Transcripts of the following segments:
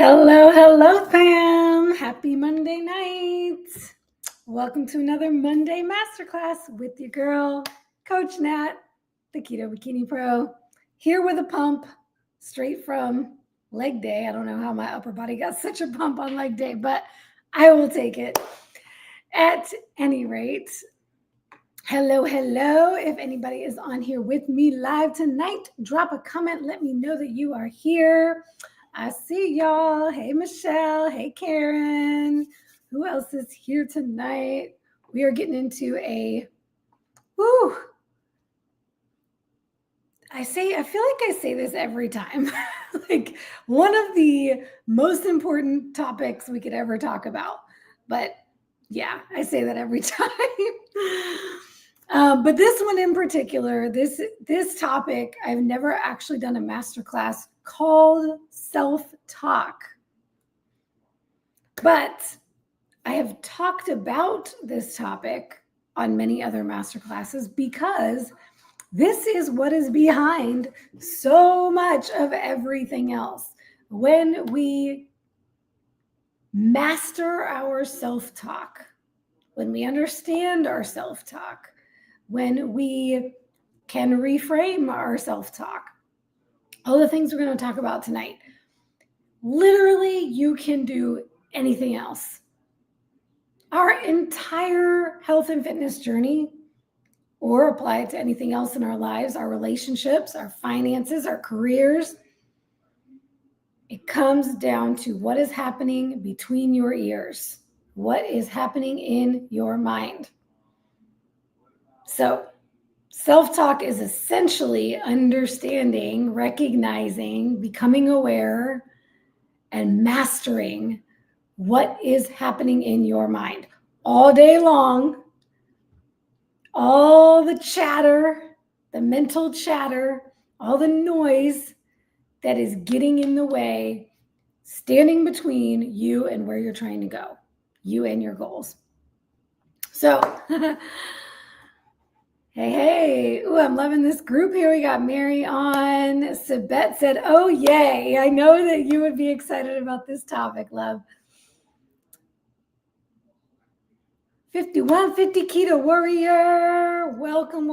Hello, hello, fam. Happy Monday night. Welcome to another Monday Masterclass with your girl, Coach Nat, the Keto Bikini Pro, here with a pump straight from leg day. I don't know how my upper body got such a pump on leg day, but I will take it. At any rate, hello, hello. If anybody is on here with me live tonight, drop a comment. Let me know that you are here. I see y'all. Hey, Michelle. Hey, Karen. Who else is here tonight? We are getting into I feel like I say this every time. Like one of the most important topics we could ever talk about. But yeah, I say that every time. But this one in particular, this topic, I've never actually done a masterclass called self-talk. But I have talked about this topic on many other masterclasses because this is what is behind so much of everything else. When we master our self-talk, when we understand our self-talk, when we can reframe our self-talk, all the things we're going to talk about tonight, literally you can do anything else. Our entire health and fitness journey, or apply it to anything else in our lives, our relationships, our finances, our careers, it comes down to what is happening between your ears, what is happening in your mind. So self-talk is essentially understanding, recognizing, becoming aware, and mastering what is happening in your mind all day long. All the chatter, the mental chatter, all the noise that is getting in the way, standing between you and where you're trying to go, you and your goals. So, hey. Ooh, I'm loving this group here. We got Mary on. Sabette said, oh, yay. I know that you would be excited about this topic, love. 5150 Keto Warrior. Welcome.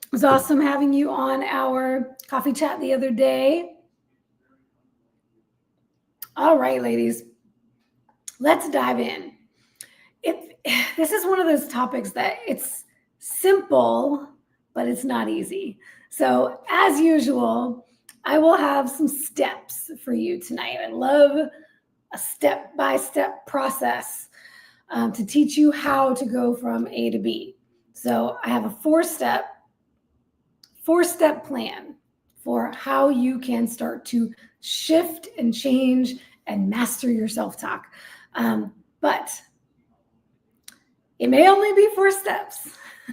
It was awesome having you on our coffee chat the other day. All right, ladies, let's dive in. This is one of those topics that it's simple, but it's not easy. So as usual, I will have some steps for you tonight. I love a step-by-step process to teach you how to go from A to B. So I have a four-step plan for how you can start to shift and change and master your self-talk. But it may only be 4 steps.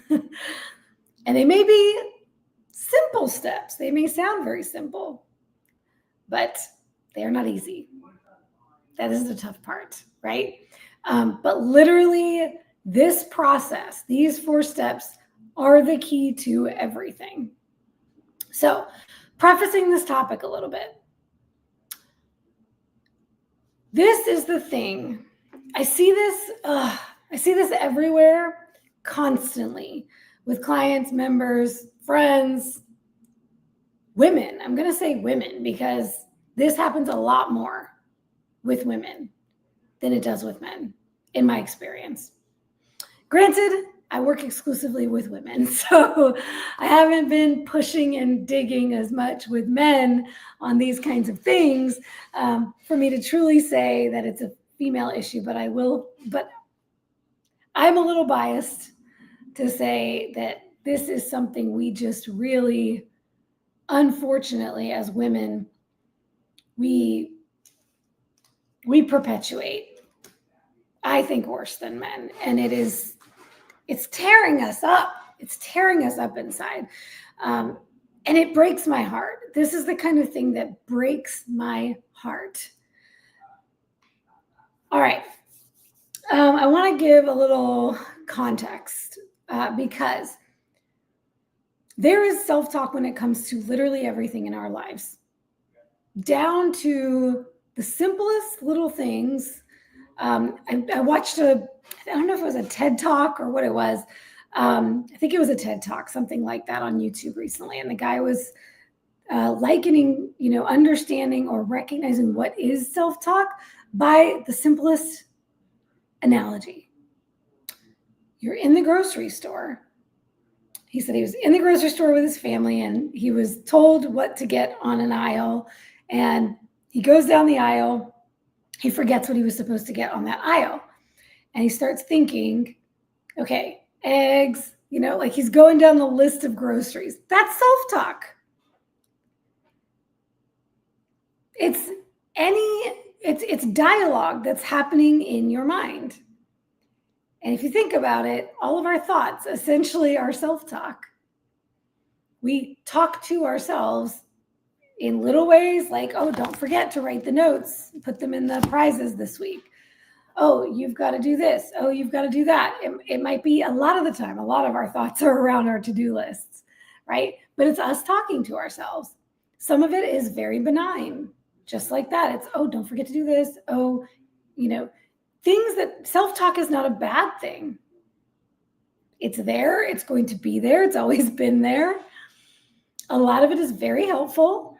And they may be simple steps. They may sound very simple, but they are not easy. That is the tough part, right? But literally, this process, these 4 steps are the key to everything. So, prefacing this topic a little bit. This is the thing. I see this everywhere constantly with clients, members, friends, women. I'm going to say women because this happens a lot more with women than it does with men, in my experience. Granted, I work exclusively with women, so I haven't been pushing and digging as much with men on these kinds of things for me to truly say that it's a female issue, but I'm a little biased to say that this is something we just really, unfortunately, as women, we perpetuate, I think, worse than men. And it's tearing us up. It's tearing us up inside. And it breaks my heart. This is the kind of thing that breaks my heart. All right. I want to give a little context because there is self-talk when it comes to literally everything in our lives. down to the simplest little things. I watched I don't know if it was a TED Talk or what it was. I think it was a TED Talk, something like that on YouTube recently. And the guy was likening, understanding or recognizing what is self-talk by the simplest analogy. You're in the grocery store. He said he was in the grocery store with his family and he was told what to get on an aisle. And he goes down the aisle. He forgets what he was supposed to get on that aisle. And he starts thinking, okay, eggs, like he's going down the list of groceries. That's self-talk. It's dialogue that's happening in your mind. And if you think about it, all of our thoughts essentially are self-talk. We talk to ourselves in little ways like, oh, don't forget to write the notes, put them in the prizes this week. Oh, you've got to do this. Oh, you've got to do that. It might be a lot of the time, a lot of our thoughts are around our to-do lists, right? But it's us talking to ourselves. Some of it is very benign, just like that. It's, oh, don't forget to do this. Oh, things that self-talk is not a bad thing. It's there. It's going to be there. It's always been there. A lot of it is very helpful.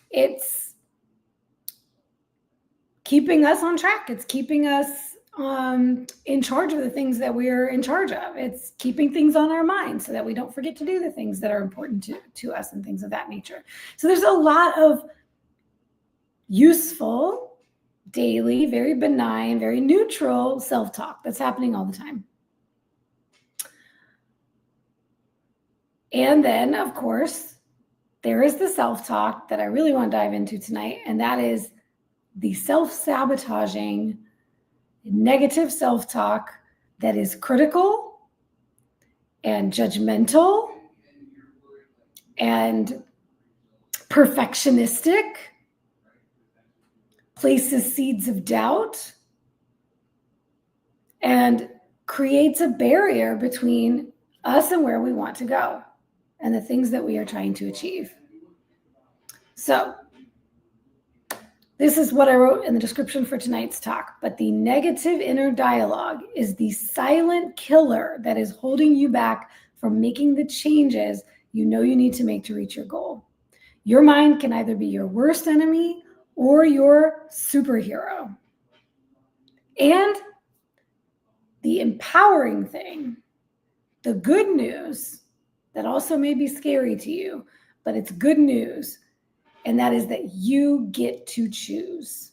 It's keeping us on track. It's keeping us in charge of the things that we're in charge of. It's keeping things on our mind so that we don't forget to do the things that are important to us and things of that nature. So there's a lot of useful, daily, very benign, very neutral self-talk that's happening all the time. And then, of course, there is the self-talk that I really want to dive into tonight, and that is the self-sabotaging, negative self-talk that is critical and judgmental and perfectionistic, places seeds of doubt, and creates a barrier between us and where we want to go and the things that we are trying to achieve. So this is what I wrote in the description for tonight's talk, but the negative inner dialogue is the silent killer that is holding you back from making the changes you know you need to make to reach your goal. Your mind can either be your worst enemy or your superhero. And the empowering thing, the good news that also may be scary to you, but it's good news, and that is that you get to choose.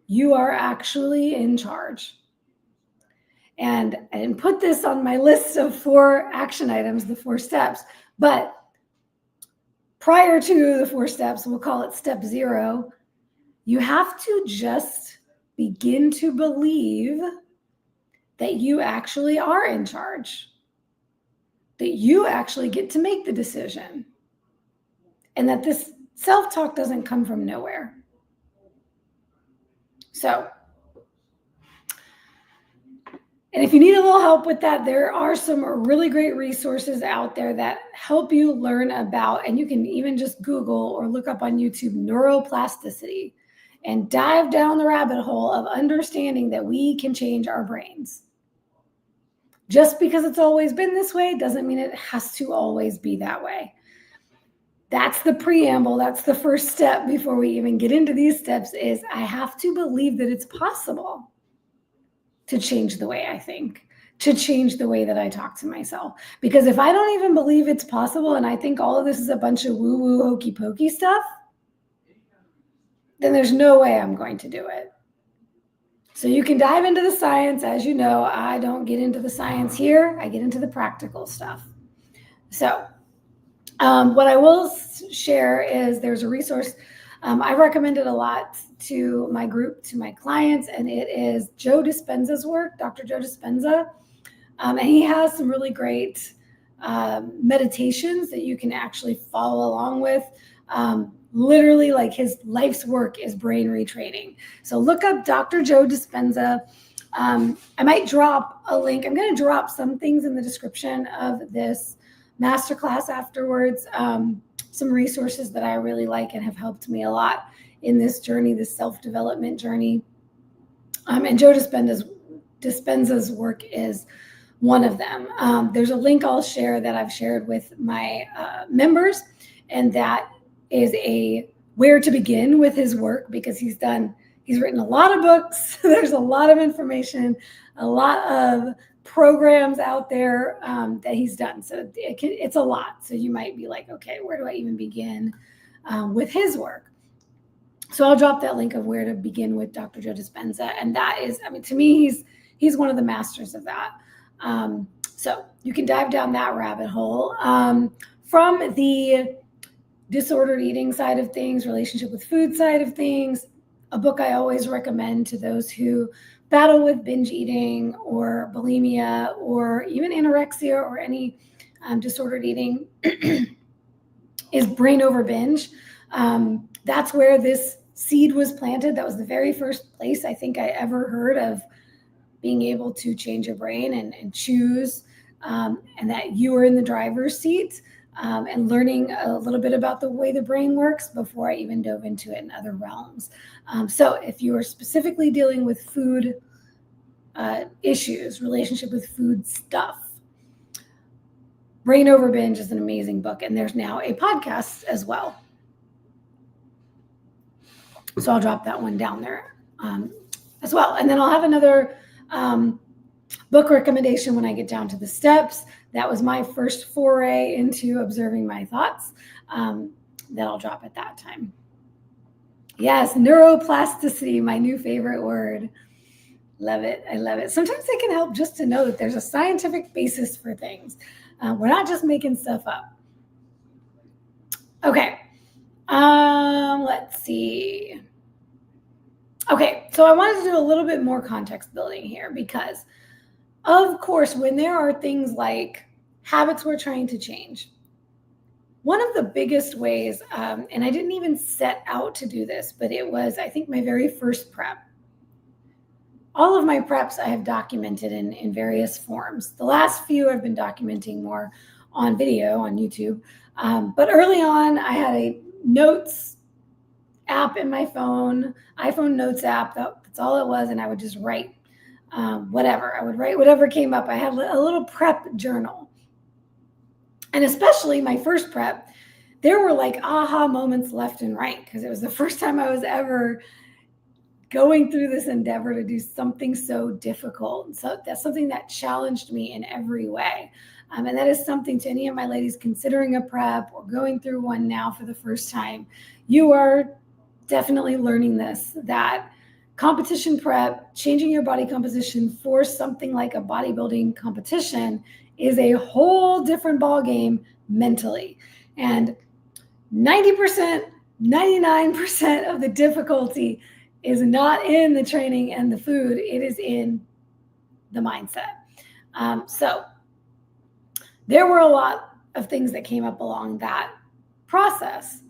You are actually in charge. And I didn't put this on my list of 4 action items, the 4 steps, but prior to the 4 steps, we'll call it step 0, you have to just begin to believe that you actually are in charge, that you actually get to make the decision, and that this self-talk doesn't come from nowhere. So, and if you need a little help with that, there are some really great resources out there that help you learn about, and you can even just Google or look up on YouTube, neuroplasticity, and dive down the rabbit hole of understanding that we can change our brains. Just because it's always been this way doesn't mean it has to always be that way. That's the preamble. That's the first step before we even get into these steps is I have to believe that it's possible to change the way I think, to change the way that I talk to myself. Because if I don't even believe it's possible and I think all of this is a bunch of woo-woo hokey pokey stuff, then there's no way I'm going to do it. So you can dive into the science. As you know, I don't get into the science here. I get into the practical stuff. So what I will share is there's a resource I recommend it a lot to my group, to my clients, and it is Joe Dispenza's work, Dr. Joe Dispenza. And he has some really great meditations that you can actually follow along with. Literally, like his life's work is brain retraining. So look up Dr. Joe Dispenza. I might drop a link. I'm going to drop some things in the description of this masterclass afterwards. some resources that I really like and have helped me a lot in this journey, this self-development journey. And Joe Dispenza's work is one of them. There's a link I'll share that I've shared with my members, and that is a where to begin with his work, because he's written a lot of books. There's a lot of information, a lot of programs out there that he's done. So it's a lot. So you might be like, okay, where do I even begin with his work? So I'll drop that link of where to begin with Dr. Joe Dispenza. And that is, I mean, to me, he's one of the masters of that. So you can dive down that rabbit hole. From the disordered eating side of things, relationship with food side of things, a book I always recommend to those who battle with binge eating or bulimia or even anorexia or any disordered eating is Brain Over Binge. That's where this seed was planted. That was the very first place I think I ever heard of being able to change your brain and choose, and that you are in the driver's seat, and learning a little bit about the way the brain works before I even dove into it in other realms. So if you are specifically dealing with food issues, relationship with food stuff, Brain Over Binge is an amazing book, and there's now a podcast as well. So I'll drop that one down there as well. And then I'll have another book recommendation when I get down to the steps. That was my first foray into observing my thoughts, that I'll drop at that time. Yes, neuroplasticity, my new favorite word. Love it. I love it. Sometimes it can help just to know that there's a scientific basis for things. We're not just making stuff up. Okay. Let's see. Okay, so I wanted to do a little bit more context building here, because of course, when there are things like habits we're trying to change, one of the biggest ways, and I didn't even set out to do this, but it was, I think, my very first prep. All of my preps I have documented in various forms. The last few I've been documenting more on video on YouTube. But early on, I had a notes app in my iPhone notes app. That's all it was. And I would just write whatever. I would write whatever came up. I had a little prep journal. And especially my first prep, there were like aha moments left and right, because it was the first time I was ever going through this endeavor to do something so difficult. So that's something that challenged me in every way. And that is something to any of my ladies considering a prep or going through one now for the first time. You are definitely learning this, that competition prep, changing your body composition for something like a bodybuilding competition, is a whole different ballgame mentally. And 90%, 99% of the difficulty is not in the training and the food. It is in the mindset. So there were a lot of things that came up along that process.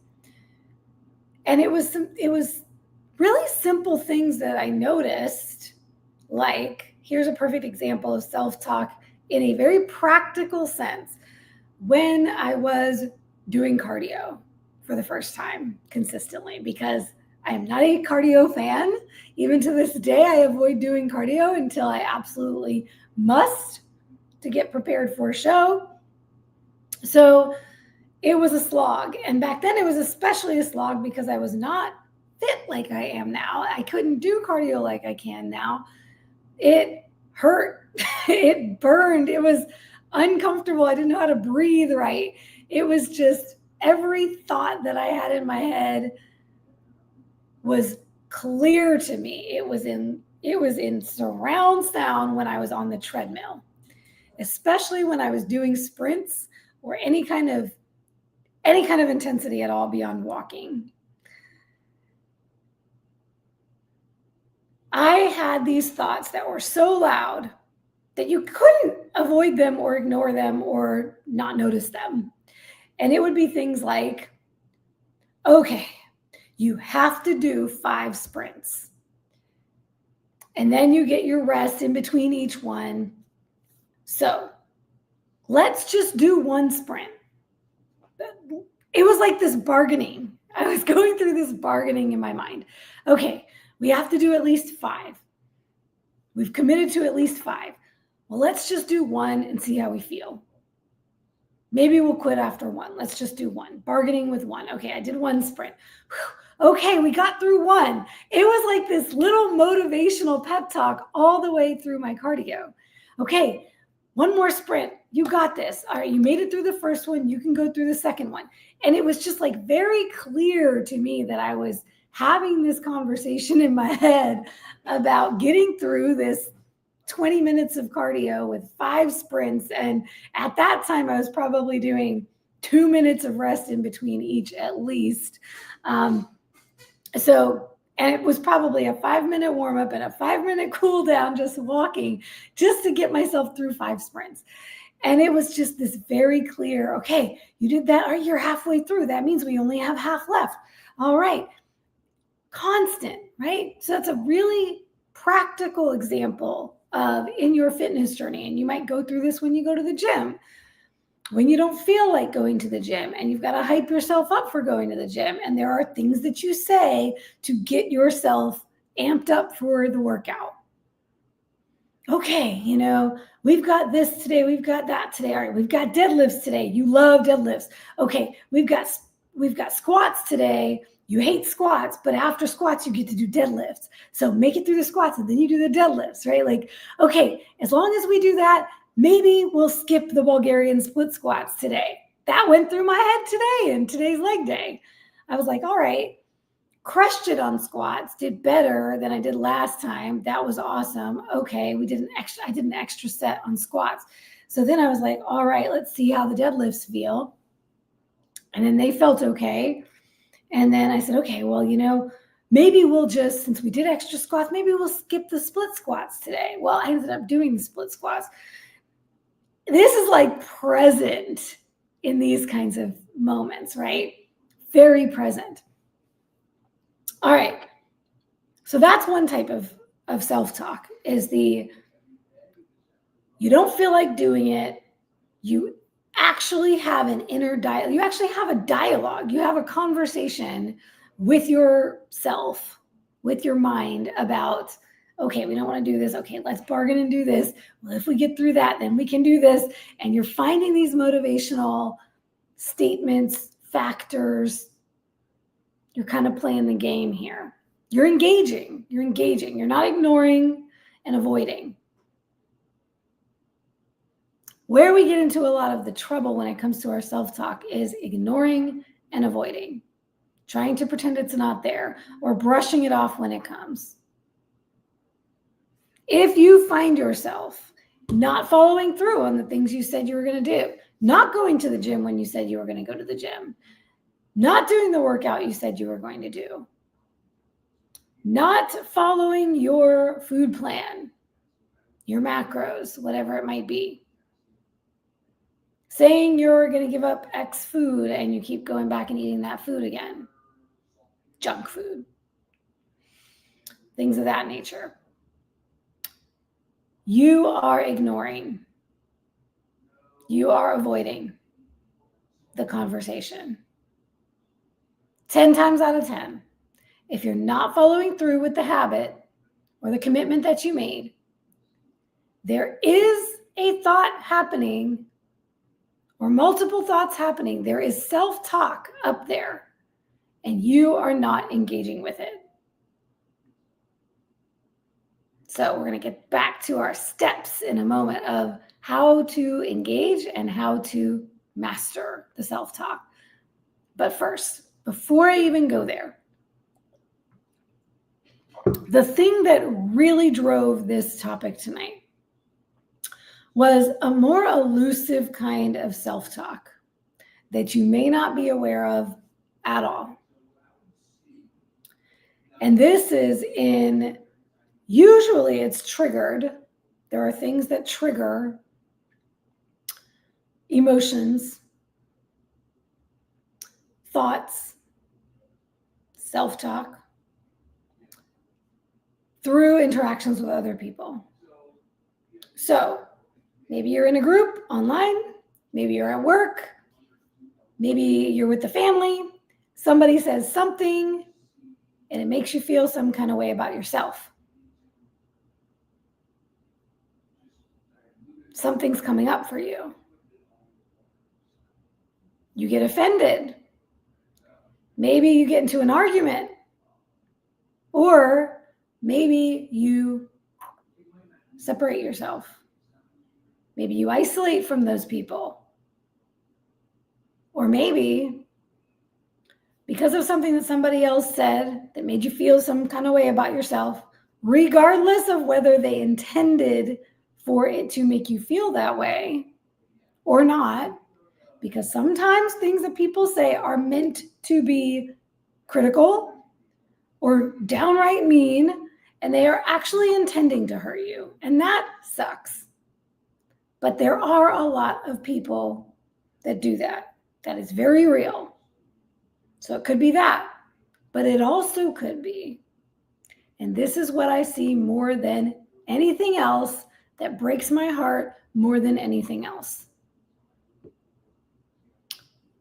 And it was really simple things that I noticed, like, here's a perfect example of self-talk in a very practical sense. When I was doing cardio for the first time consistently, because I am not a cardio fan. Even to this day, I avoid doing cardio until I absolutely must to get prepared for a show. So it was a slog. And back then it was especially a slog because I was not fit like I am now. I couldn't do cardio like I can now. It hurt. It burned. It was uncomfortable. I didn't know how to breathe right. It was just every thought that I had in my head was clear to me. It was in surround sound when I was on the treadmill, especially when I was doing sprints or any kind of intensity at all beyond walking. I had these thoughts that were so loud that you couldn't avoid them or ignore them or not notice them. And it would be things like, okay, you have to do 5 sprints. And then you get your rest in between each one. So let's just do 1 sprint. it was like this bargaining. I was going through this bargaining in my mind. Okay, we have to do at least 5. We've committed to at least 5. Well, let's just do 1 and see how we feel. Maybe we'll quit after 1. Let's just do 1. Bargaining with 1. Okay, I did 1 sprint. Whew. Okay, we got through 1. It was like this little motivational pep talk all the way through my cardio. Okay, 1 more sprint. You got this. All right, you made it through the first one. You can go through the second one. And it was just like very clear to me that I was having this conversation in my head about getting through this 20 minutes of cardio with 5 sprints. And at that time, I was probably doing 2 minutes of rest in between each at least. And it was probably a 5-minute warm up and a 5-minute cool down, just walking, just to get myself through 5 sprints. And it was just this very clear, okay, you did that. All right, you're halfway through. That means we only have half left. All right. Constant, right? So that's a really practical example of in your fitness journey. And you might go through this when you go to the gym, when you don't feel like going to the gym and you've got to hype yourself up for going to the gym. And there are things that you say to get yourself amped up for the workout. Okay, we've got this today. We've got that today. All right, we've got deadlifts today. You love deadlifts. Okay, we've got squats today. You hate squats, but after squats, you get to do deadlifts. So make it through the squats and then you do the deadlifts, right? Like, okay, as long as we do that, maybe we'll skip the Bulgarian split squats today. That went through my head today in today's leg day. I was like, all right, crushed it on squats, did better than I did last time. That was awesome. Okay, I did an extra set on squats. So then I was like, all right, let's see how the deadlifts feel. And then they felt okay. And then I said, okay, well, maybe we'll just, since we did extra squats, maybe we'll skip the split squats today. Well, I ended up doing the split squats. This is like present in these kinds of moments, right? Very present. All right. So that's one type of self-talk is you don't feel like doing it. You actually have an inner dialogue. You actually have a dialogue. You have a conversation with yourself, with your mind about, okay, we don't want to do this. Okay, let's bargain and do this. Well, if we get through that, then we can do this. And you're finding these motivational statements, factors. You're kind of playing the game here. You're engaging. You're not ignoring and avoiding. Where we get into a lot of the trouble when it comes to our self-talk is ignoring and avoiding, trying to pretend it's not there or brushing it off when it comes. If you find yourself not following through on the things you said you were going to do, not going to the gym when you said you were going to go to the gym, not doing the workout you said you were going to do, not following your food plan, your macros, whatever it might be, saying you're going to give up X food and you keep going back and eating that food again, junk food, things of that nature. You are ignoring. You are avoiding the conversation. 10 times out of 10, if you're not following through with the habit or the commitment that you made, there is a thought happening or multiple thoughts happening. There is self-talk up there, and you are not engaging with it. So we're going to get back to our steps in a moment of how to engage and how to master the self-talk. But first, before I even go there, the thing that really drove this topic tonight was a more elusive kind of self-talk that you may not be aware of at all. And this is usually it's triggered. There are things that trigger emotions, thoughts, self-talk through interactions with other people. So maybe you're in a group online, maybe you're at work, Maybe you're with the family, somebody says something, and it makes you feel some kind of way about yourself. Something's coming up for you. You get offended. Maybe you get into an argument. Or maybe you separate yourself. Maybe you isolate from those people. Or maybe because of something that somebody else said that made you feel some kind of way about yourself, regardless of whether they intended for it to make you feel that way or not, because sometimes things that people say are meant to be critical or downright mean, and they are actually intending to hurt you. And that sucks. But there are a lot of people that do that. That is very real. So it could be that, but it also could be, and this is what I see more than anything else that breaks my heart more than anything else.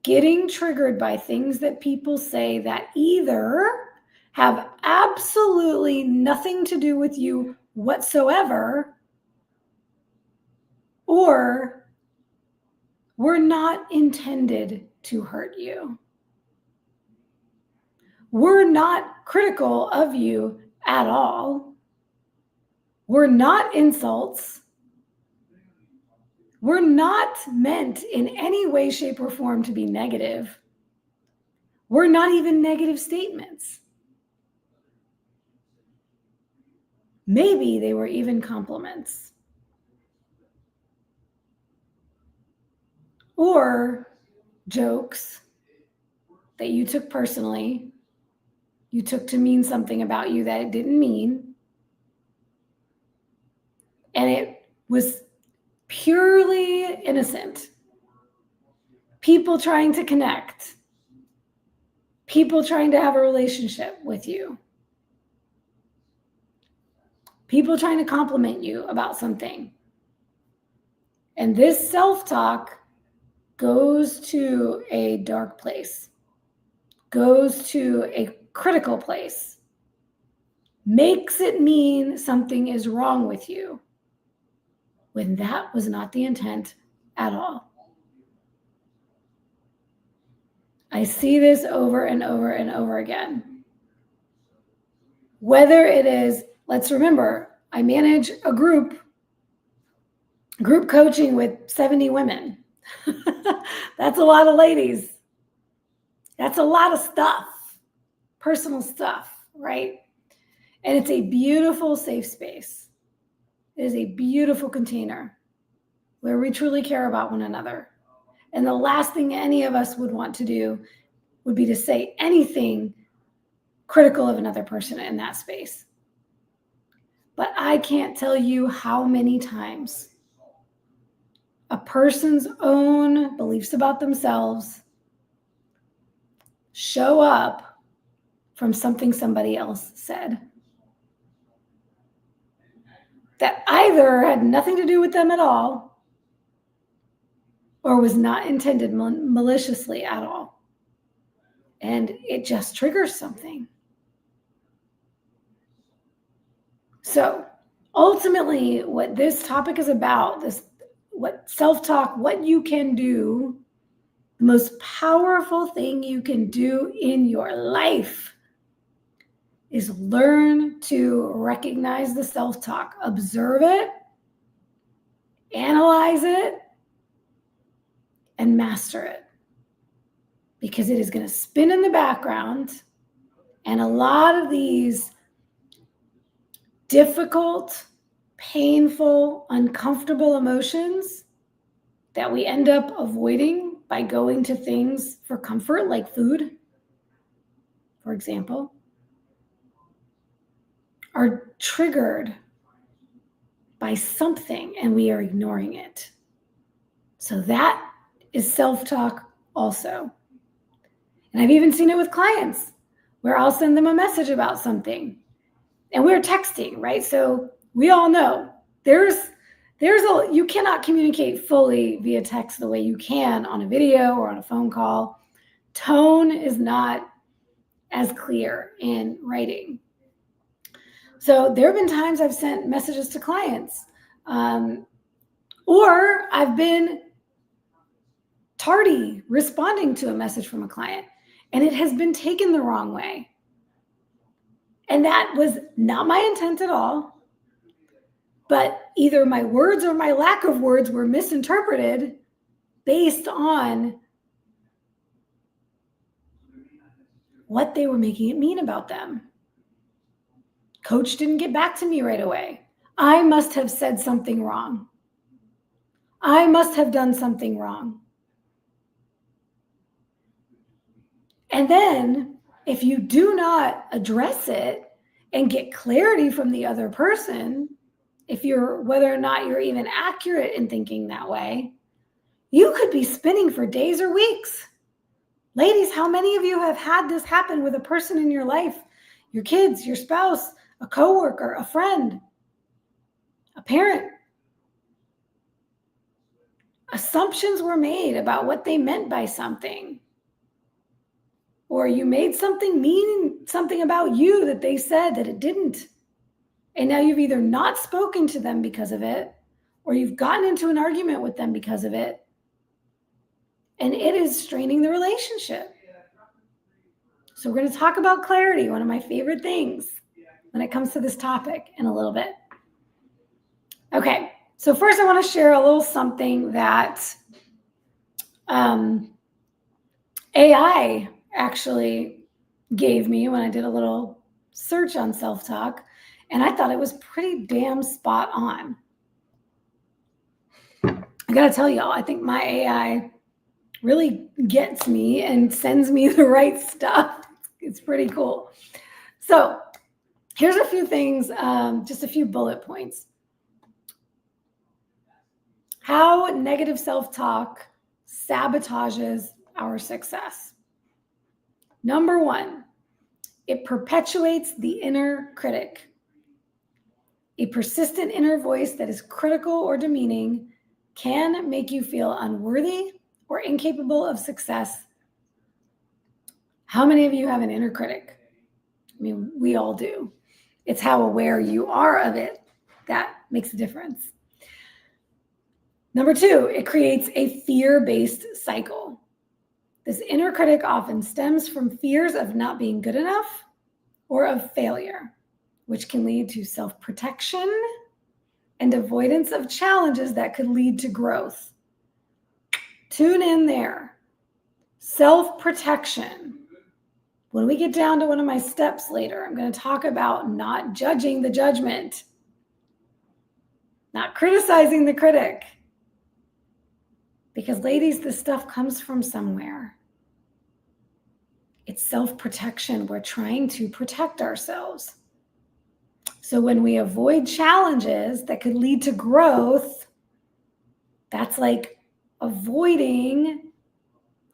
Getting triggered by things that people say that either have absolutely nothing to do with you whatsoever, or were not intended to hurt you. We're not critical of you at all. We're not insults. We're not meant in any way, shape, or form to be negative. We're not even negative statements. Maybe they were even compliments. Or jokes that you took personally, you took to mean something about you that it didn't mean. And it was purely innocent. People trying to connect. People trying to have a relationship with you. People trying to compliment you about something. And this self-talk goes to a dark place, goes to a critical place, makes it mean something is wrong with you, when that was not the intent at all. I see this over and over and over again. Whether it is, let's remember, I manage a group coaching with 70 women. That's a lot of ladies. That's a lot of stuff, personal stuff, right? And it's a beautiful safe space. It is a beautiful container where we truly care about one another. And the last thing any of us would want to do would be to say anything critical of another person in that space. But I can't tell you how many times a person's own beliefs about themselves show up from something somebody else said that either had nothing to do with them at all or was not intended maliciously at all. And it just triggers something. So ultimately, what this topic is about, what self-talk, what you can do, the most powerful thing you can do in your life is learn to recognize the self-talk, observe it, analyze it, and master it. Because it is going to spin in the background, and a lot of these difficult, painful, uncomfortable emotions that we end up avoiding by going to things for comfort, like food, for example, are triggered by something and we are ignoring it. So that is self-talk also. And I've even seen it with clients where I'll send them a message about something and we're texting, right? So we all know there's You cannot communicate fully via text the way you can on a video or on a phone call. Tone is not as clear in writing. So there have been times I've sent messages to clients, or I've been tardy responding to a message from a client, and it has been taken the wrong way. And that was not my intent at all, but either my words or my lack of words were misinterpreted based on what they were making it mean about them. Coach didn't get back to me right away. I must have said something wrong. I must have done something wrong. And then if you do not address it and get clarity from the other person, whether or not you're even accurate in thinking that way, you could be spinning for days or weeks. Ladies, how many of you have had this happen with a person in your life? Your kids, your spouse, a coworker, a friend, a parent. Assumptions were made about what they meant by something. Or you made something mean something about you that they said that it didn't. And now you've either not spoken to them because of it, or you've gotten into an argument with them because of it. And it is straining the relationship. So we're going to talk about clarity, one of my favorite things when it comes to this topic, in a little bit. Okay, so first I want to share a little something that AI actually gave me when I did a little search on self-talk, and I thought it was pretty damn spot on. I gotta tell y'all, I think my AI really gets me and sends me the right stuff. It's pretty cool. So here's a few things, just a few bullet points. How negative self-talk sabotages our success. Number one, it perpetuates the inner critic. A persistent inner voice that is critical or demeaning can make you feel unworthy or incapable of success. How many of you have an inner critic? I mean, we all do. It's how aware you are of it that makes a difference. Number two, it creates a fear-based cycle. This inner critic often stems from fears of not being good enough or of failure, which can lead to self-protection and avoidance of challenges that could lead to growth. Tune in there. Self-protection. When we get down to one of my steps later, I'm going to talk about not judging the judgment, not criticizing the critic. Because ladies, this stuff comes from somewhere. It's self-protection. We're trying to protect ourselves. So when we avoid challenges that could lead to growth, that's like avoiding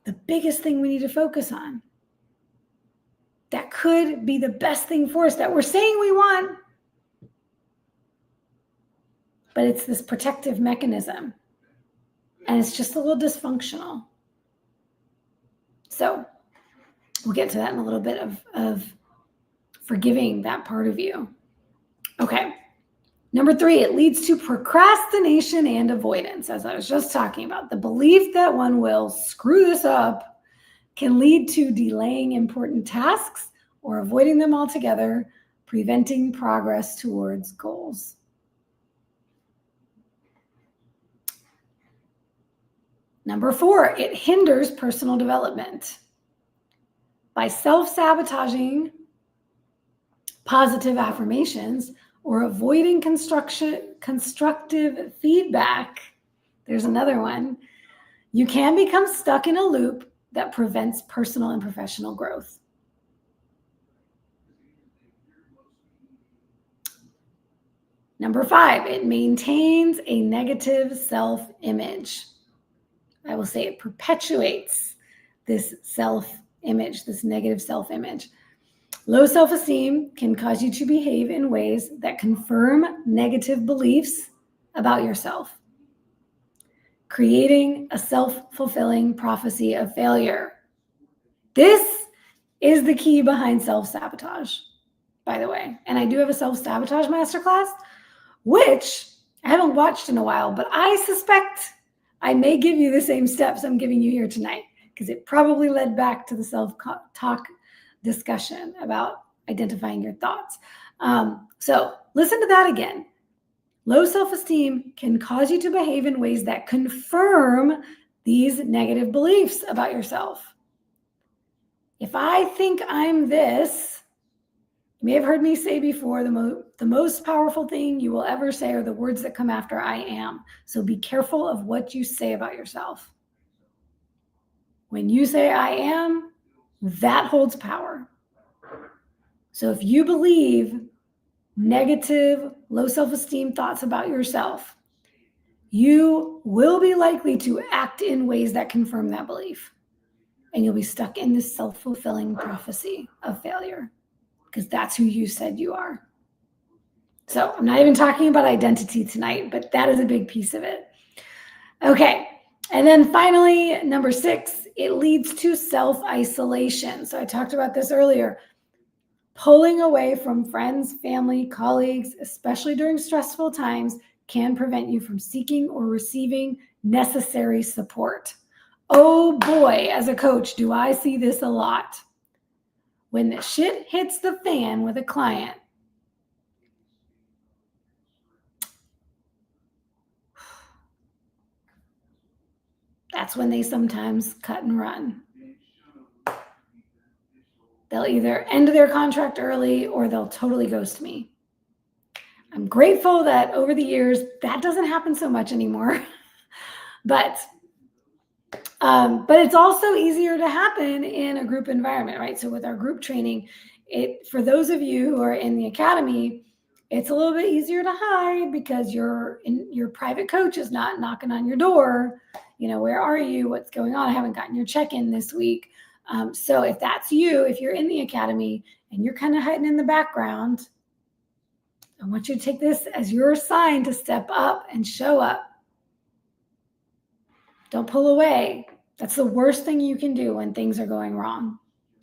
the biggest thing we need to focus on. That could be the best thing for us that we're saying we want. But it's this protective mechanism. And it's just a little dysfunctional. So we'll get to that in a little bit of forgiving that part of you. Okay. Number three, it leads to procrastination and avoidance. As I was just talking about, the belief that one will screw this up can lead to delaying important tasks or avoiding them altogether, preventing progress towards goals. Number four, it hinders personal development. By self-sabotaging positive affirmations or avoiding constructive feedback, there's another one, you can become stuck in a loop that prevents personal and professional growth. Number five, it maintains a negative self-image. I will say it perpetuates this self-image, this negative self-image. Low self-esteem can cause you to behave in ways that confirm negative beliefs about yourself. Creating a self-fulfilling prophecy of failure. This is the key behind self-sabotage, by the way. And I do have a self-sabotage masterclass, which I haven't watched in a while, but I suspect I may give you the same steps I'm giving you here tonight, because it probably led back to the self-talk discussion about identifying your thoughts. So listen to that again. Low self-esteem can cause you to behave in ways that confirm these negative beliefs about yourself. If I think I'm this, you may have heard me say before, the most powerful thing you will ever say are the words that come after I am. So be careful of what you say about yourself. When you say I am, that holds power. So if you believe negative, low self-esteem thoughts about yourself, you will be likely to act in ways that confirm that belief. And you'll be stuck in this self-fulfilling prophecy of failure, because that's who you said you are. So I'm not even talking about identity tonight, but that is a big piece of it. Okay. And then finally, number 6, it leads to self-isolation. So I talked about this earlier. Pulling away from friends, family, colleagues, especially during stressful times, can prevent you from seeking or receiving necessary support. Oh boy, as a coach, do I see this a lot. When the shit hits the fan with a client, that's when they sometimes cut and run. They'll either end their contract early or they'll totally ghost me. I'm grateful that over the years, that doesn't happen so much anymore. But it's also easier to happen in a group environment, right? So with our group training, for those of you who are in the academy, it's a little bit easier to hide because your private coach is not knocking on your door. You know, where are you? What's going on? I haven't gotten your check-in this week. So if that's you, if you're in the academy and you're kind of hiding in the background, I want you to take this as your sign to step up and show up. Don't pull away. That's the worst thing you can do when things are going wrong.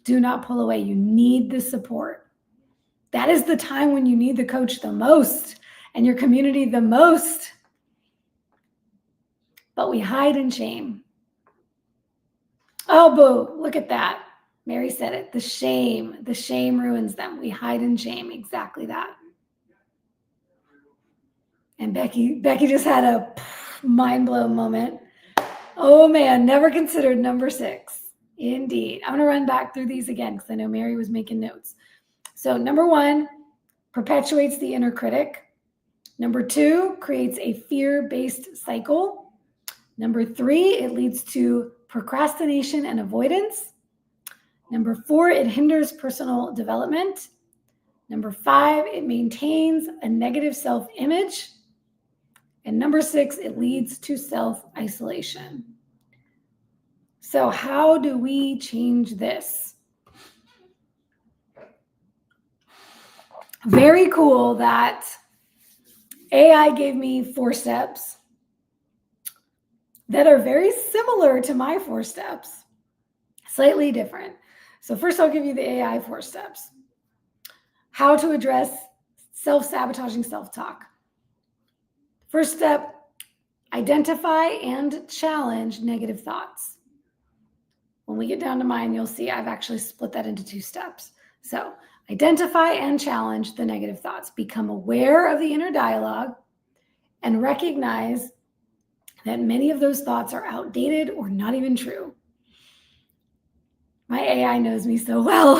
Do not pull away. You need the support. That is the time when you need the coach the most and your community the most. But we hide in shame. Oh, boo, look at that. Mary said it. The shame ruins them. We hide in shame. Exactly that. And Becky just had a mind blown moment. Oh man, never considered number 6. Indeed. I'm going to run back through these again because I know Mary was making notes. So number 1, perpetuates the inner critic. Number 2, creates a fear-based cycle. Number 3, it leads to procrastination and avoidance. Number 4, it hinders personal development. Number 5, it maintains a negative self-image. And number 6, it leads to self-isolation. So how do we change this? Very cool that AI gave me 4 steps that are very similar to my 4 steps, slightly different. So first I'll give you the AI 4 steps. How to address self-sabotaging self-talk. First step, identify and challenge negative thoughts. When we get down to mine, you'll see I've actually split that into 2 steps. So identify and challenge the negative thoughts. Become aware of the inner dialogue and recognize that many of those thoughts are outdated or not even true. My AI knows me so well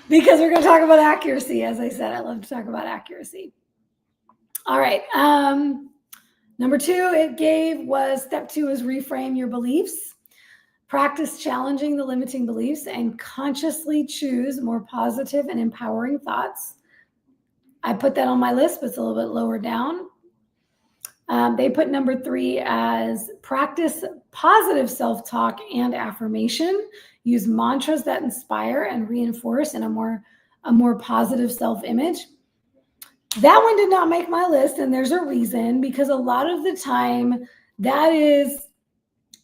because we're going to talk about accuracy. As I said, I love to talk about accuracy. All right. Number 2, step 2 is reframe your beliefs. Practice challenging the limiting beliefs and consciously choose more positive and empowering thoughts. I put that on my list, but it's a little bit lower down. They put number 3 as practice positive self-talk and affirmation. Use mantras that inspire and reinforce in a more positive self-image. That one did not make my list, and there's a reason, because a lot of the time that is,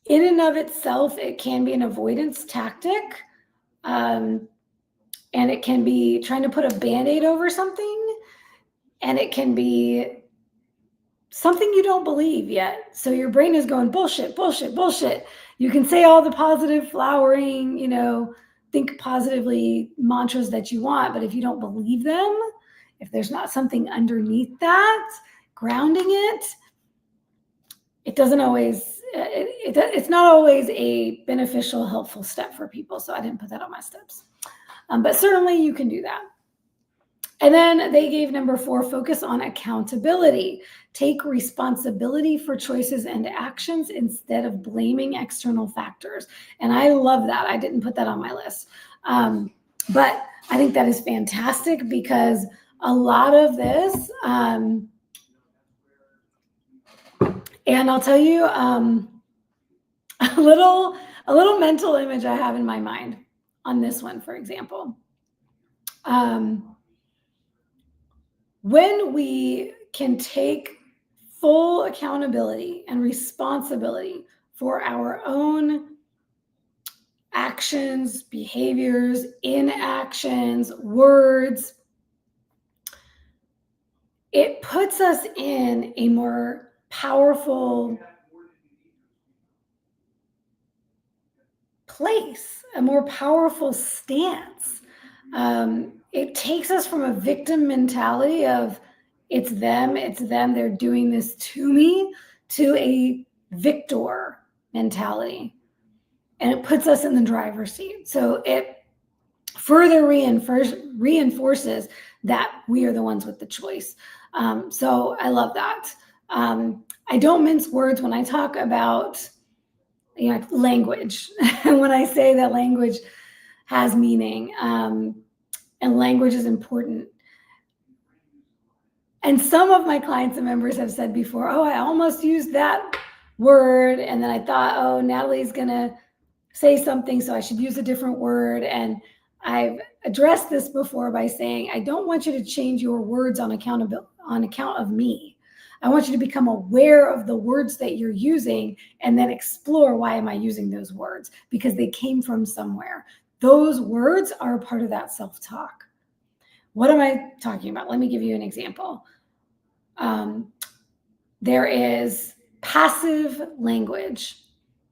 in and of itself, it can be an avoidance tactic. And it can be trying to put a Band-Aid over something, and it can be something you don't believe yet. So your brain is going, bullshit, bullshit, bullshit. You can say all the positive flowering, think positively mantras that you want, but if you don't believe them, if there's not something underneath that, grounding it, it doesn't always, it's not always a beneficial, helpful step for people. So I didn't put that on my steps. But certainly you can do that. And then they gave number 4, focus on accountability. Take responsibility for choices and actions instead of blaming external factors. And I love that. I didn't put that on my list. But I think that is fantastic, because a lot of this, and I'll tell you a little mental image I have in my mind on this one, for example. When we can take full accountability and responsibility for our own actions, behaviors, inactions, words, it puts us in a more powerful place, a more powerful stance. It takes us from a victim mentality of it's them, they're doing this to me, to a victor mentality. And it puts us in the driver's seat. So it further reinforces that we are the ones with the choice. So I love that. I don't mince words when I talk about language. When I say that language has meaning, and language is important. And some of my clients and members have said before, oh, I almost used that word, and then I thought, oh, Natalie's gonna say something, so I should use a different word. And I've addressed this before by saying, I don't want you to change your words on account of me. I want you to become aware of the words that you're using, and then explore, why am I using those words? Because they came from somewhere. Those words are a part of that self-talk. What am I talking about? Let me give you an example. There is passive language.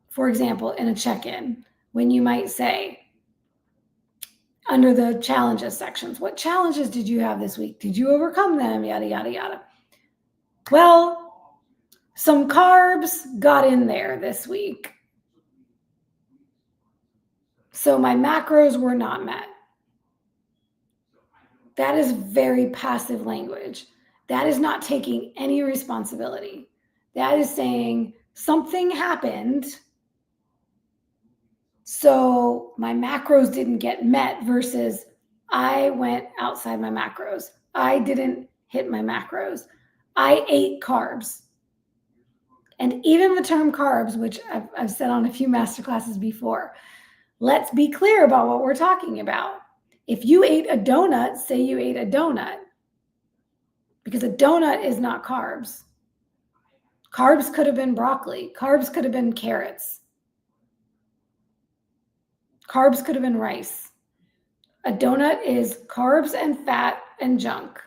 For example, in a check-in, when you might say, under the challenges sections, what challenges did you have this week? Did you overcome them? Yada, yada, yada. Well, some carbs got in there this week, so my macros were not met. That is very passive language. That is not taking any responsibility. That is saying something happened, so my macros didn't get met, versus I went outside my macros. I didn't hit my macros. I ate carbs. And even the term carbs, which I've said on a few masterclasses before, let's be clear about what we're talking about. If you ate a donut, say you ate a donut, because a donut is not carbs. Carbs could have been broccoli. Carbs could have been carrots. Carbs could have been rice. A donut is carbs and fat and junk.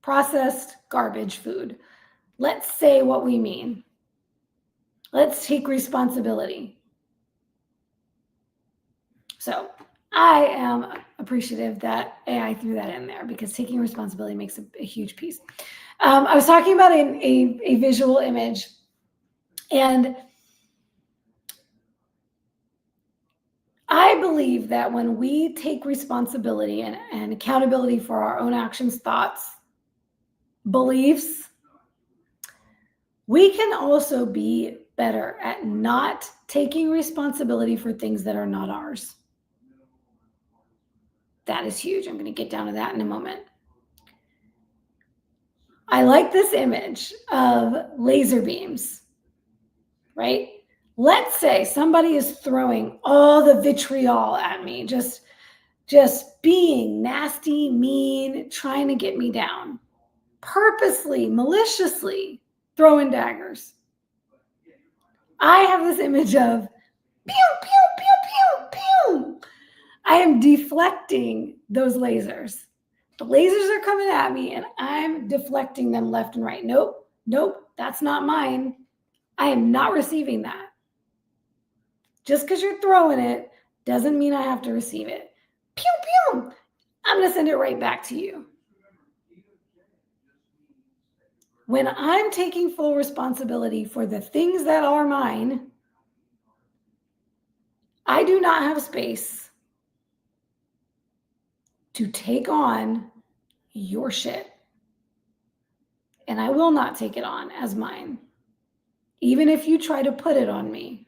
Processed garbage food. Let's say what we mean. Let's take responsibility. So I am appreciative that AI threw that in there, because taking responsibility makes a huge piece. I was talking about a visual image, and I believe that when we take responsibility and accountability for our own actions, thoughts, beliefs, we can also be better at not taking responsibility for things that are not ours. That is huge. I'm going to get down to that in a moment. I like this image of laser beams, right? Let's say somebody is throwing all the vitriol at me, just just being nasty, mean, trying to get me down, purposely, maliciously throwing daggers. I have this image of pew, pew, pew, pew, pew. I am deflecting those lasers. The lasers are coming at me and I'm deflecting them left and right. Nope, nope, that's not mine. I am not receiving that. Just because you're throwing it doesn't mean I have to receive it. Pew, pew. I'm going to send it right back to you. When I'm taking full responsibility for the things that are mine, I do not have space to take on your shit. And I will not take it on as mine, even if you try to put it on me.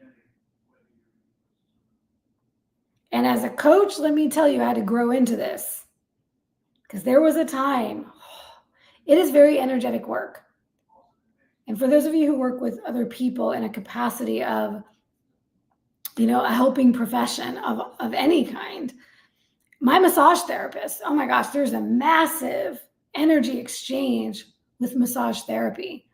And as a coach, let me tell you how to grow into this. Because there was a time, it is very energetic work. And for those of you who work with other people in a capacity of, a helping profession of any kind, my massage therapist, oh my gosh, there's a massive energy exchange with massage therapy.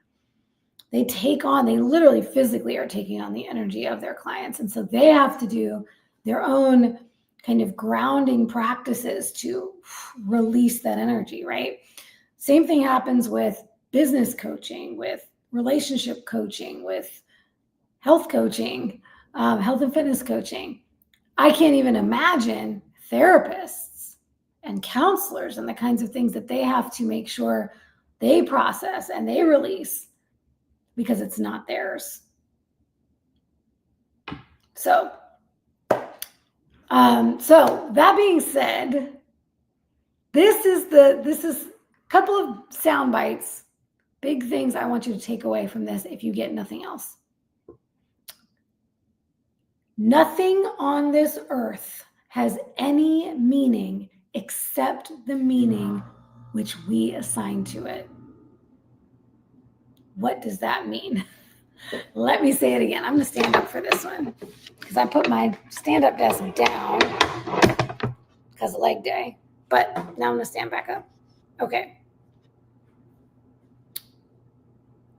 They literally physically are taking on the energy of their clients. And so they have to do their own kind of grounding practices to release that energy, right? Same thing happens with business coaching, with relationship coaching, with health coaching, health and fitness coaching. I can't even imagine therapists and counselors and the kinds of things that they have to make sure they process and they release because it's not theirs. So that being said, this is a couple of sound bites, big things I want you to take away from this if you get nothing else. Nothing on this earth has any meaning except the meaning which we assign to it. What does that mean? Let me say it again. I'm going to stand up for this one because I put my stand-up desk down because of leg day. But now I'm going to stand back up. Okay.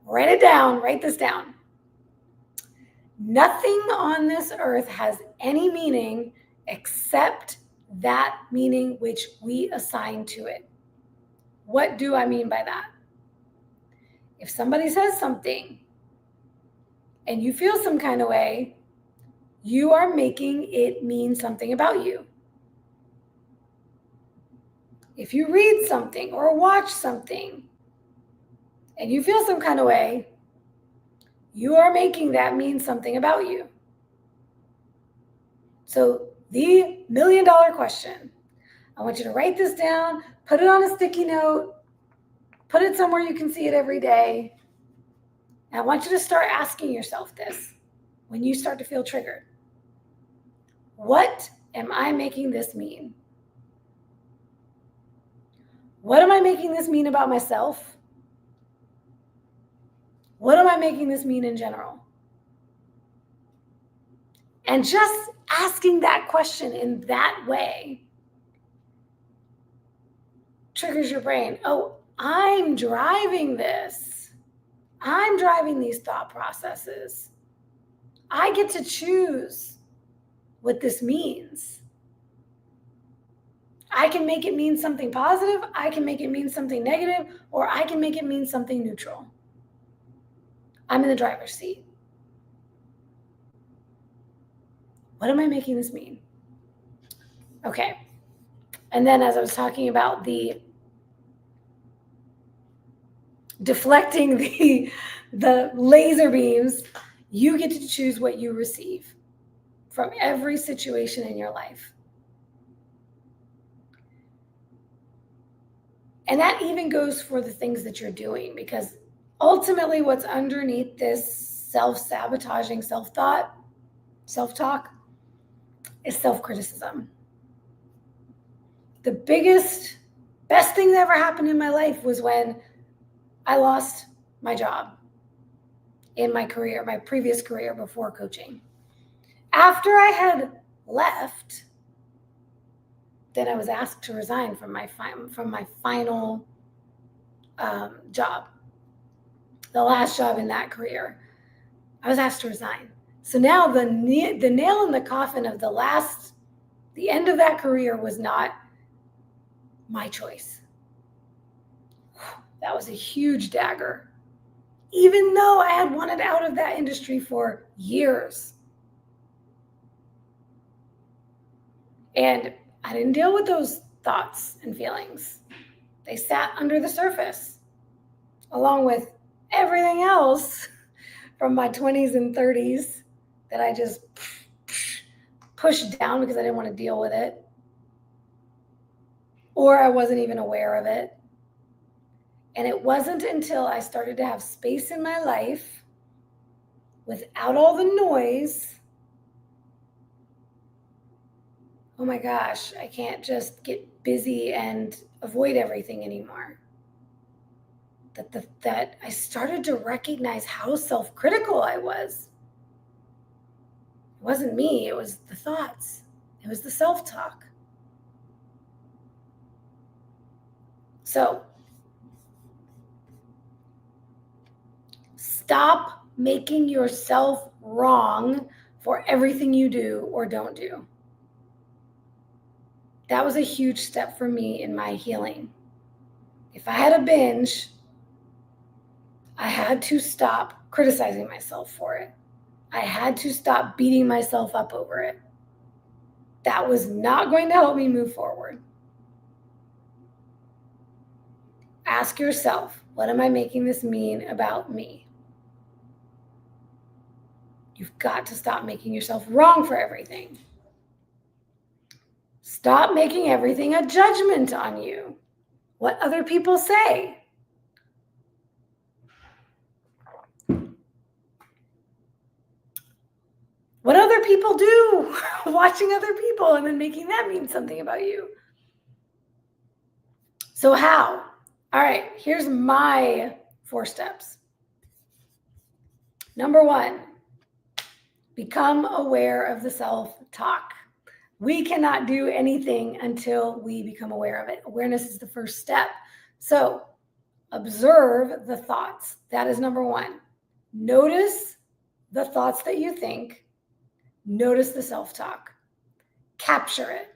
Write it down. Write this down. Nothing on this earth has any meaning except that meaning which we assign to it. What do I mean by that? If somebody says something and you feel some kind of way, you are making it mean something about you. If you read something or watch something and you feel some kind of way, you are making that mean something about you. So the $1 million question, I want you to write this down, put it on a sticky note, put it somewhere you can see it every day. And I want you to start asking yourself this when you start to feel triggered. What am I making this mean? What am I making this mean about myself? What am I making this mean in general? And just asking that question in that way triggers your brain. Oh, I'm driving this. I'm driving these thought processes. I get to choose what this means. I can make it mean something positive, I can make it mean something negative, or I can make it mean something neutral. I'm in the driver's seat. What am I making this mean? Okay. And then as I was talking about the deflecting the laser beams, you get to choose what you receive from every situation in your life. And that even goes for the things that you're doing, because ultimately what's underneath this self-sabotaging self-thought, self-talk, is self-criticism. The best thing that ever happened in my life was when I lost my job in my career, my previous career before coaching. After I had left, then I was asked to resign from my final job, the last job in that career. I was asked to resign. So now the nail in the coffin of the end of that career was not my choice. That was a huge dagger, even though I had wanted out of that industry for years. And I didn't deal with those thoughts and feelings. They sat under the surface, along with everything else from my 20s and 30s that I just pushed down because I didn't want to deal with it, or I wasn't even aware of it. And it wasn't until I started to have space in my life without all the noise. Oh my gosh, I can't just get busy and avoid everything anymore. That I started to recognize how self-critical I was. It wasn't me, it was the thoughts. It was the self-talk. So, stop making yourself wrong for everything you do or don't do. That was a huge step for me in my healing. If I had a binge, I had to stop criticizing myself for it. I had to stop beating myself up over it. That was not going to help me move forward. Ask yourself, what am I making this mean about me? You've got to stop making yourself wrong for everything. Stop making everything a judgment on you. What other people say. What other people do. Watching other people and then making that mean something about you. So how? All right, here's my 4 steps. Number 1, become aware of the self-talk. We cannot do anything until we become aware of it. Awareness is the first step. So observe the thoughts. That is number 1. Notice the thoughts that you think. Notice the self-talk. Capture it.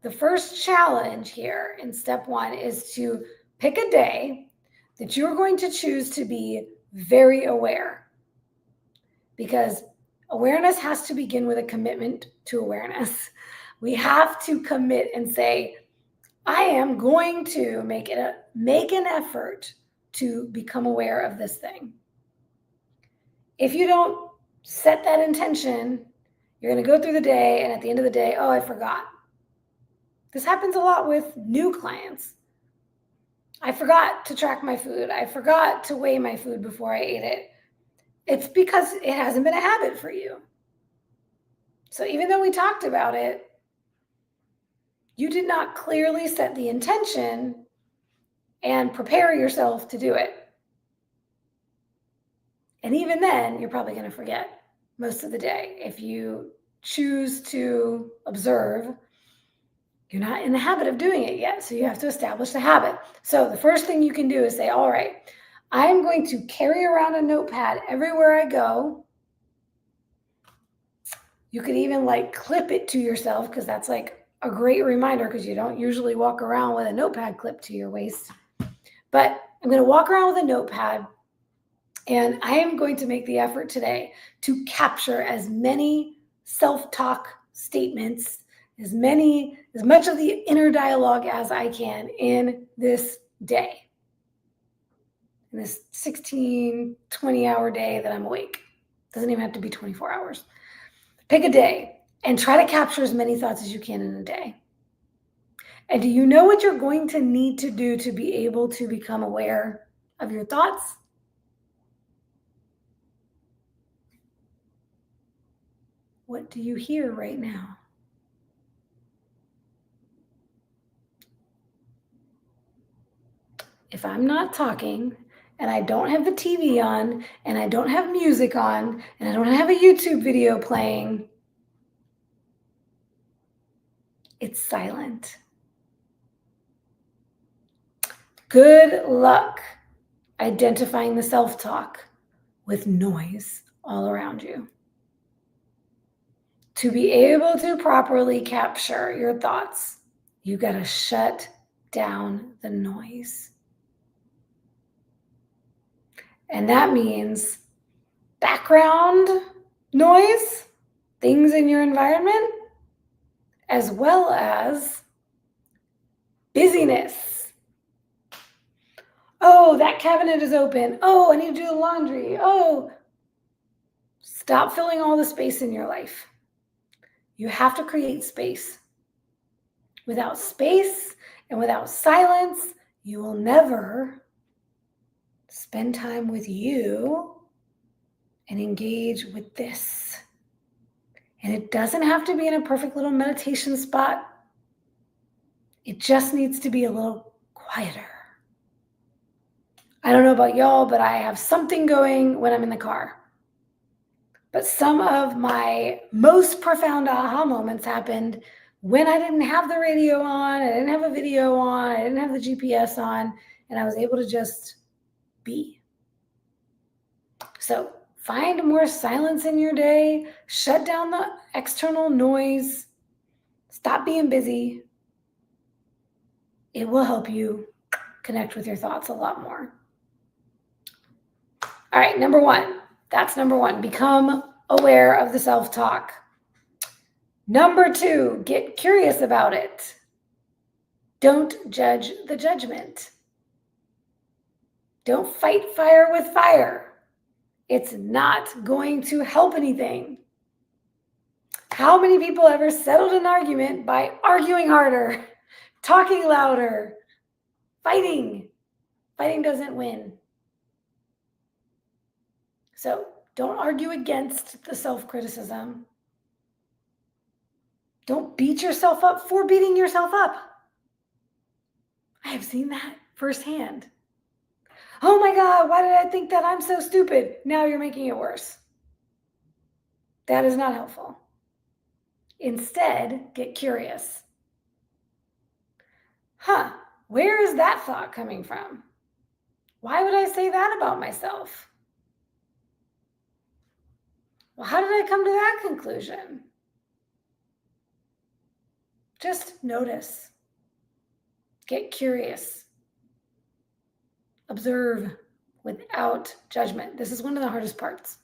The first challenge here in step 1 is to pick a day that you're going to choose to be very aware, because awareness has to begin with a commitment to awareness. We have to commit and say, I am going to make an effort to become aware of this thing. If you don't set that intention, you're going to go through the day, and at the end of the day, oh, I forgot. This happens a lot with new clients. I forgot to track my food. I forgot to weigh my food before I ate it. It's because it hasn't been a habit for you. So even though we talked about it, you did not clearly set the intention and prepare yourself to do it. And even then, you're probably going to forget most of the day. If you choose to observe, you're not in the habit of doing it yet, so you have to establish the habit. So the first thing you can do is say, all right, I'm going to carry around a notepad everywhere I go. You could even clip it to yourself, because that's a great reminder, because you don't usually walk around with a notepad clipped to your waist. But I'm going to walk around with a notepad, and I am going to make the effort today to capture as many self-talk statements, as much of the inner dialogue as I can in this day, in this 16, 20-hour day that I'm awake. Doesn't even have to be 24 hours. Pick a day and try to capture as many thoughts as you can in a day. And do you know what you're going to need to do to be able to become aware of your thoughts? What do you hear right now? If I'm not talking and I don't have the TV on and I don't have music on and I don't have a YouTube video playing, It's silent. Good luck identifying the self-talk with noise all around you. To be able to properly capture your thoughts, you got to shut down the noise. And that means background noise, things in your environment, as well as busyness. Oh, that cabinet is open. Oh, I need to do the laundry. Oh, stop filling all the space in your life. You have to create space. Without space and without silence, you will never spend time with you and engage with this. And it doesn't have to be in a perfect little meditation spot. It just needs to be a little quieter. I don't know about y'all, but I have something going when I'm in the car. But some of my most profound aha moments happened when I didn't have the radio on, I didn't have a video on, I didn't have the GPS on, and I was able to just be. So find more silence in your day, shut down the external noise, stop being busy. It will help you connect with your thoughts a lot more. All right, number one. That's number one. Become aware of the self-talk. Number two, get curious about it. Don't judge the judgment. Don't fight fire with fire. It's not going to help anything. How many people ever settled an argument by arguing harder, talking louder, fighting? Fighting doesn't win. So don't argue against the self-criticism. Don't beat yourself up for beating yourself up. I have seen that firsthand. Oh my God, why did I think that? I'm so stupid. Now you're making it worse. That is not helpful. Instead, get curious. Where is that thought coming from? Why would I say that about myself? Well, how did I come to that conclusion? Just notice. Get curious. Observe without judgment. This is one of the hardest parts,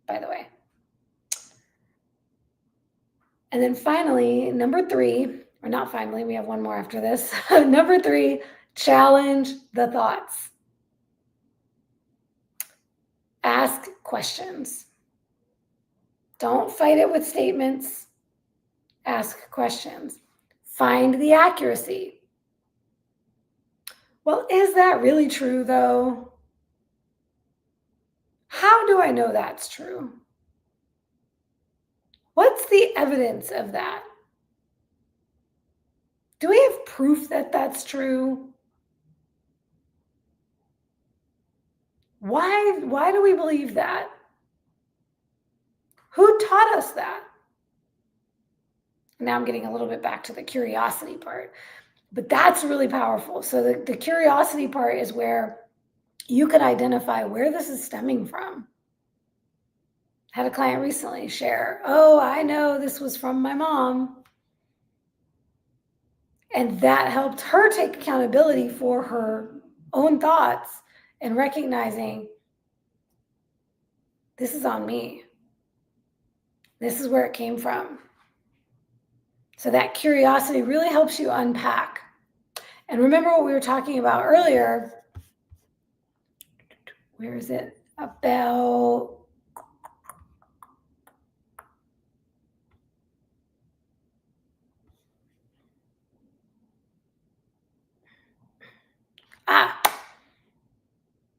by the way. And then finally, number three, or not finally, we have one more after this. Number three, challenge the thoughts. Ask questions. Don't fight it with statements. Ask questions. Find the accuracy. Well, is that really true, though? How do I know that's true? What's the evidence of that? Do we have proof that that's true? Why do we believe that? Who taught us that? Now I'm getting a little bit back to the curiosity part, but that's really powerful. So the curiosity part is where you can identify where this is stemming from. Had a client recently share, oh, I know this was from my mom. And that helped her take accountability for her own thoughts and recognizing this is on me. This is where it came from. So that curiosity really helps you unpack. And remember what we were talking about earlier. Where is it? About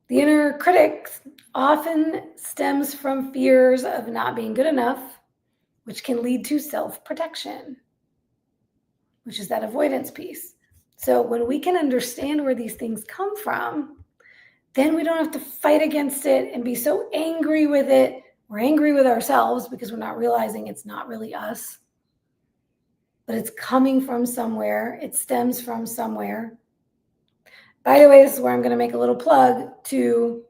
the inner critic often stems from fears of not being good enough, which can lead to self-protection, which is that avoidance piece. So when we can understand where these things come from, then we don't have to fight against it and be so angry with it. We're angry with ourselves because we're not realizing it's not really us. but it's coming from somewhere. It stems from somewhere. By the way, this is where I'm going to make a little plug to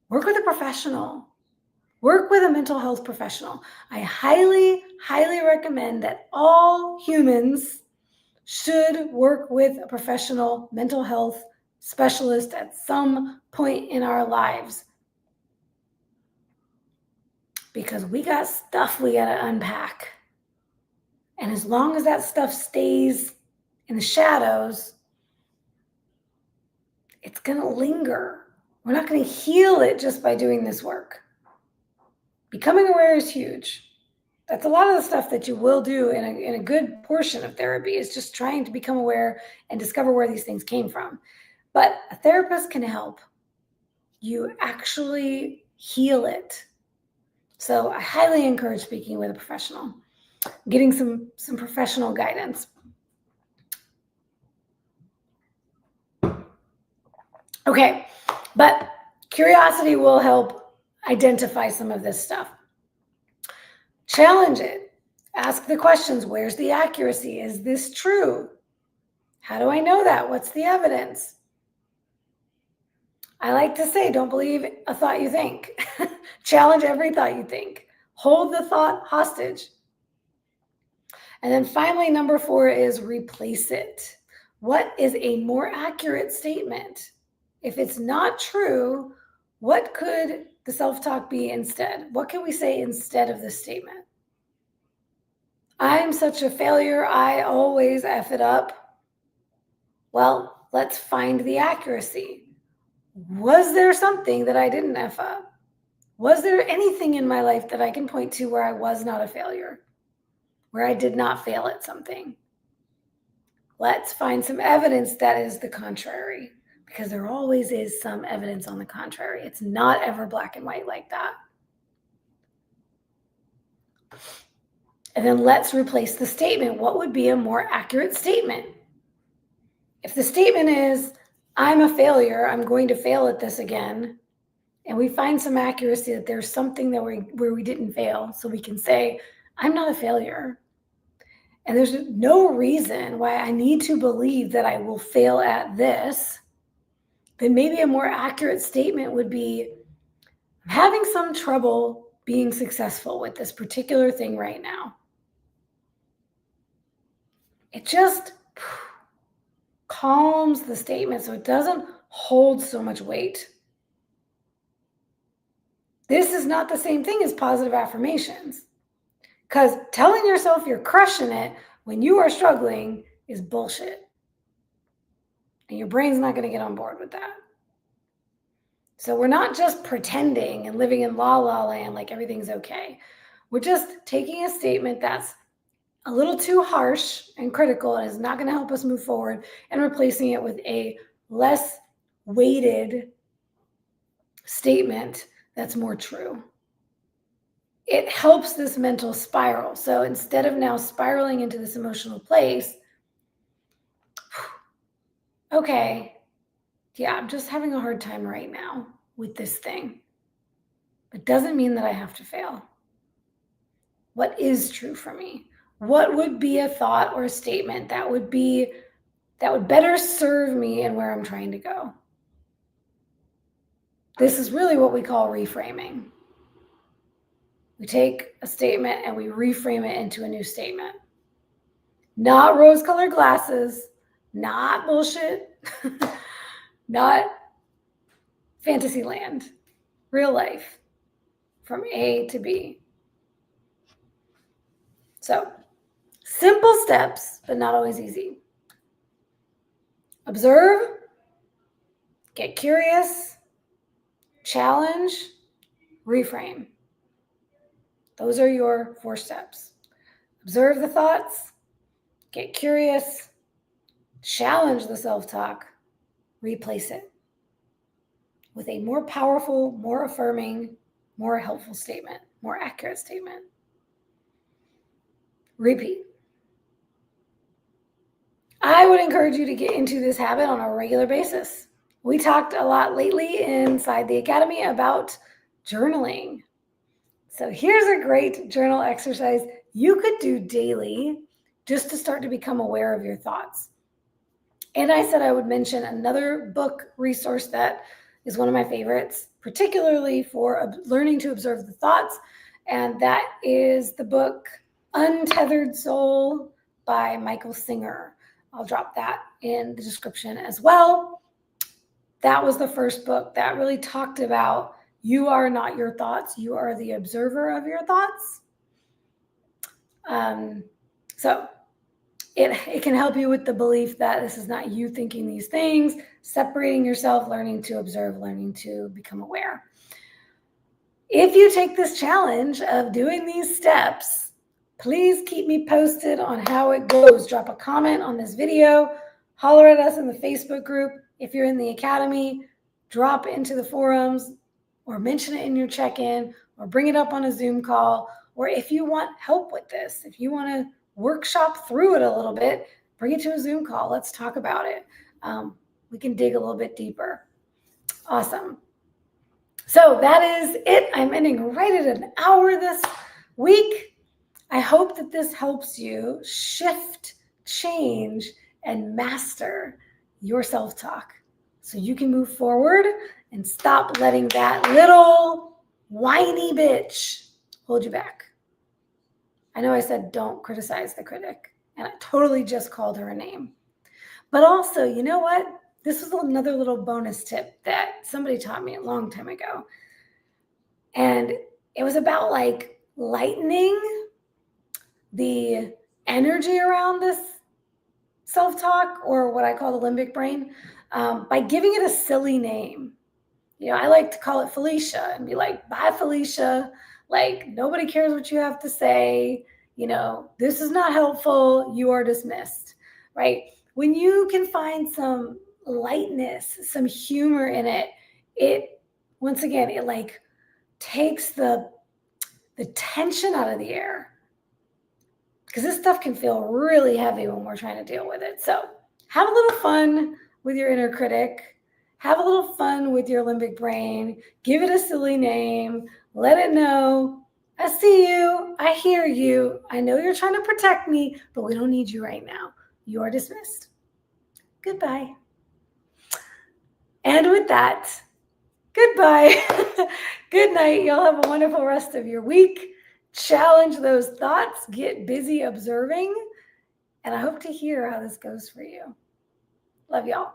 work with a professional. Work with a mental health professional. I highly, highly recommend that all humans should work with a professional mental health specialist at some point in our lives, because we got stuff we got to unpack. And as long as that stuff stays in the shadows, it's going to linger. We're not going to heal it just by doing this work. Becoming aware is huge. That's a lot of the stuff that you will do in a good portion of therapy, is just trying to become aware and discover where these things came from. But a therapist can help you actually heal it. So I highly encourage speaking with a professional, getting some professional guidance. Okay, but curiosity will help identify some of this stuff. Challenge it. Ask the questions. Where's the accuracy? Is this true? How do I know that? What's the evidence? I like to say, don't believe a thought you think. Challenge every thought you think. Hold the thought hostage. And then finally, number 4 is replace it. What is a more accurate statement? If it's not true, what could the self-talk be instead? What can we say instead of this statement? I'm such a failure. I always F it up. Well, let's find the accuracy. Was there something that I didn't F up? Was there anything in my life that I can point to where I was not a failure, where I did not fail at something? Let's find some evidence that is the contrary, because there always is some evidence on the contrary. It's not ever black and white like that. And then let's replace the statement. What would be a more accurate statement? If the statement is, I'm a failure, I'm going to fail at this again, and we find some accuracy that there's something that where we didn't fail, so we can say, I'm not a failure. And there's no reason why I need to believe that I will fail at this. Then maybe a more accurate statement would be, I'm having some trouble being successful with this particular thing right now. It just calms the statement so it doesn't hold so much weight. This is not the same thing as positive affirmations, because telling yourself you're crushing it when you are struggling is bullshit. And your brain's not going to get on board with that. So we're not just pretending and living in la la land like everything's okay. We're just taking a statement that's a little too harsh and critical and is not going to help us move forward, and replacing it with a less weighted statement that's more true. It helps this mental spiral. So instead of now spiraling into this emotional place, okay, yeah, I'm just having a hard time right now with this thing. It doesn't mean that I have to fail. What is true for me? What would be a thought or a statement that would better serve me and where I'm trying to go? This is really what we call reframing. We take a statement and we reframe it into a new statement. Not rose-colored glasses, not bullshit, not fantasy land, real life, from A to B. So, simple steps, but not always easy. Observe, get curious, challenge, reframe. Those are your 4 steps. Observe the thoughts, get curious, challenge the self-talk, replace it with a more powerful, more affirming, more helpful statement, more accurate statement. Repeat. I would encourage you to get into this habit on a regular basis. We talked a lot lately inside the Academy about journaling. So here's a great journal exercise you could do daily just to start to become aware of your thoughts. And I said I would mention another book resource that is one of my favorites, particularly for learning to observe the thoughts. And that is the book Untethered Soul by Michael Singer. I'll drop that in the description as well. That was the first book that really talked about you are not your thoughts. You are the observer of your thoughts. So it can help you with the belief that this is not you thinking these things, separating yourself, learning to observe, learning to become aware. If you take this challenge of doing these steps, please keep me posted on how it goes. Drop a comment on this video, holler at us in the Facebook group. If you're in the academy, drop it into the forums or mention it in your check-in or bring it up on a Zoom call. Or if you want help with this, if you want to workshop through it a little bit, bring it to a Zoom call. Let's talk about it. We can dig a little bit deeper. Awesome. So that is it. I'm ending right at an hour this week. I hope that this helps you shift, change, and master your self-talk so you can move forward and stop letting that little whiny bitch hold you back. I know I said don't criticize the critic, and I totally just called her a name. But also, you know what? This was another little bonus tip that somebody taught me a long time ago. And it was about like lightening the energy around this self-talk, or what I call the limbic brain, by giving it a silly name. You know, I like to call it Felicia and be like, bye, Felicia. Like, nobody cares what you have to say. You know, this is not helpful. You are dismissed, right? When you can find some lightness, some humor in it, once again, it like takes the tension out of the air. Because this stuff can feel really heavy when we're trying to deal with it. So have a little fun with your inner critic. Have a little fun with your limbic brain. Give it a silly name. Let it know, I see you. I hear you. I know you're trying to protect me, but we don't need you right now. You are dismissed. Goodbye. And with that, goodbye. Good night. Y'all have a wonderful rest of your week. Challenge those thoughts. Get busy observing. And I hope to hear how this goes for you. Love y'all.